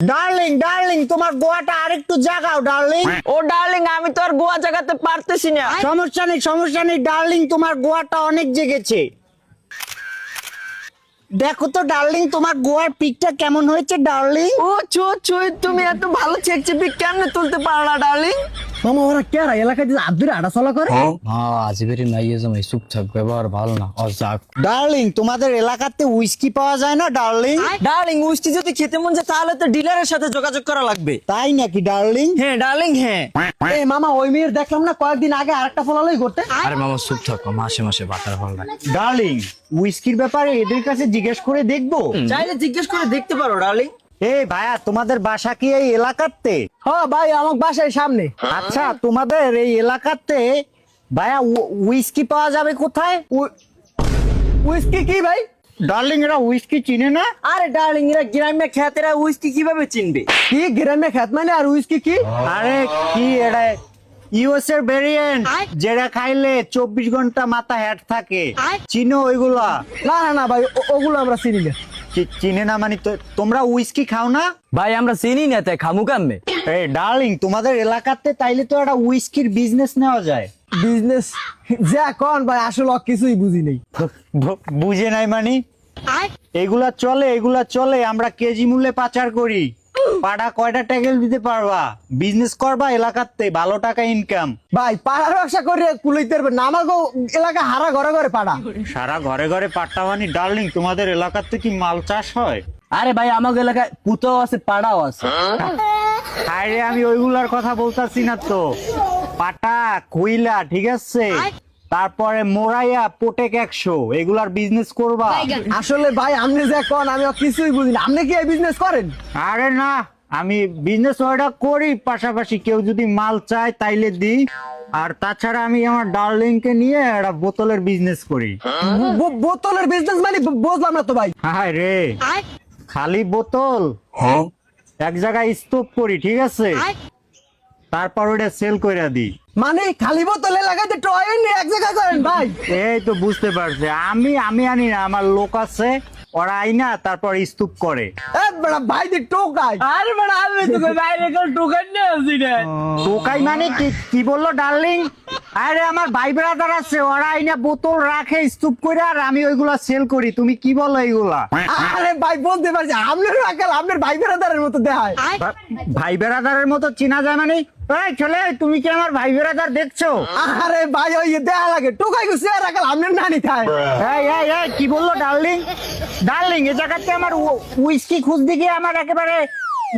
Darling darling তোমার গোয়াটা আরেকটু জাগাও ডার্লিং। ও ডার্লিং, আমি তো আর গোয়া জাগাতে পারতেছি না। সমস্যা নেই ডার্লিং, তোমার গোয়াটা অনেক জেগেছে। দেখো তো ডার্লিং তোমার গোয়ার পিকটা কেমন হয়েছে ডার্লিং। ও চুই, তুমি এত ভালো চেকচিপি কেমনে তুলতে পারলা ডার্লিং? মামা ওরা কেরা এলাকায় যে আব্দুল আড়া চলা করে। আজিবেরি নাইয়ে জমাই চুপ থাক, ব্যবহার ভালো না। অজাক ডার্লিং তোমাদের এলাকাতে উইস্কি পাওয়া যায় না ডার্লিং? ডার্লিং, উইস্কি যদি খেতে মন যায় তাহলে তো ডিলারের সাথে যোগাযোগ করা লাগবে। তাই নাকি ডার্লিং? হ্যাঁ ডার্লিং, হ্যাঁ। এই মামা ওই মেয়ের দেখলাম না কয়েকদিন আগে আরেকটা ফলালই করতে। আরে মামা চুপ থাক, মাসে মাসে বাটার ফল না। ডার্লিং উইস্কির ব্যাপারে এদের কাছে জিজ্ঞেস করে দেখবো? চাইলে জিজ্ঞেস করে দেখতে পারো ডার্লিং। এই ভাইয়া তোমাদের বাসা কি এই এলাকাতে? হ্যাঁ ভাই, আমার বাসায় সামনে। আচ্ছা তোমাদের এই এলাকাতে ভাইয়া উইস্কি পাওয়া যাবে কোথায়? উইস্কি কি ভাই? ডার্লিং এরা উইস্কি চিনে না? আরে ডার্লিং, এরা গ্রামে খ্যাতেরা উইস্কি কিভাবে চিনবে? কি গ্রামে খেত মানে আর উইস্কি কি? আরে কি এটা ইউএস এর ভেরিয়েন্ট, যেটা খাইলে 24 ঘন্টা মাথা হ্যাট থাকে। চিনো ওইগুলা? না না না ভাই, ওগুলো আমরা চিনি না। চিনে না মানে তোমরা উইস্কি খাও না? ভাই আমরা চিনি না, তাই খামু কামে। এই ডার্লিং তোমাদের এলাকাতে তাইলে তো একটা উইস্কির বিজনেস নেওয়া যায়। বিজনেস যা কোন ভাই, আসলে কিছুই বুঝি নেই। বুঝে নাই মানে? এগুলা চলে আমরা কেজি মূল্যে পাচার করি। পাড়া কয়টা ট্যাগেল দিতে পারবা? বিজনেস করবা এলাকাতে, ভালো টাকা ইনকাম। ভাই পাড়ার ব্যবসা করে কুলাইতে পারবে না, আমার এলাকা হারা ঘরে ঘরে পাড়া। সারা ঘরে ঘরে পাট্টা মানে ডার্লিং তোমাদের এলাকাতে কি মাল চাষ হয়? আরে ভাই আমাদের এলাকায় পুতাও আছে, পাড়াও আছে। আরে আমি ওইগুলার কথা বলতাছি না তো। পাটা কইলা ঠিক আছে, তারপরে মোরাইয়া পোটেক 100 এগুলার বিজনেস করবা। আসলে ভাই আপনি যা কোন আমি কিছুই বুঝি না। আপনি কি এই বিজনেস করেন? আরে না, আমি বিজনেস ওইটা করি, পাশাপাশি কেউ যদি মাল চায় তাইলে দিই। আর তাছাড়া আমি আমার ডার্লিং কে নিয়ে একটা বোতলের বিজনেস করি। বোতলের বিজনেস মানে বুঝলাম না তো ভাই। হায় রে, খালি বোতল এক জায়গায় স্তূপ করি ঠিক আছে, তারপর ওটা সেল করে দিই। মানে খালি বোতল এলাকাতে টয় নিয়ে এক জায়গায় করেন ভাই? এই তো বুঝতে পারছি। আমি আনি না, আমার লোক আছে, ওরা আইনা তারপর স্তূপ করে। এ বড় ভাই দি টোকাই। আরে বড় আমি তো বাইরে কোন টোকান না আছি না। টোকাই মানে কি বললো ডার্লিং? আরে আমার ভাই ব্রাদার আছে, ওরা আইনা বোতল রাখে স্তূপ করে, আর আমি ওইগুলা সেল করি। তুমি কি বলো এইগুলা? আরে ভাই বলতে পারছি, আপনার আকাল আপনার ভাই বেরাদারের মতো দেখায়। ভাই বেড়াদারের মতো চিনা যায় মানে? এই ছেলে, তুমি কি আমার ভাই বেড়াদার দেখছো? আরে ভাই ওই দেখা লাগে টোকাই গুছে রাখাল আপনার নানি খায়। এই কি বললো ডার্লিং? ডার্লিং এ জায়গাতে আমার উইস্কি খুঁজতে গিয়ে আমার একেবারে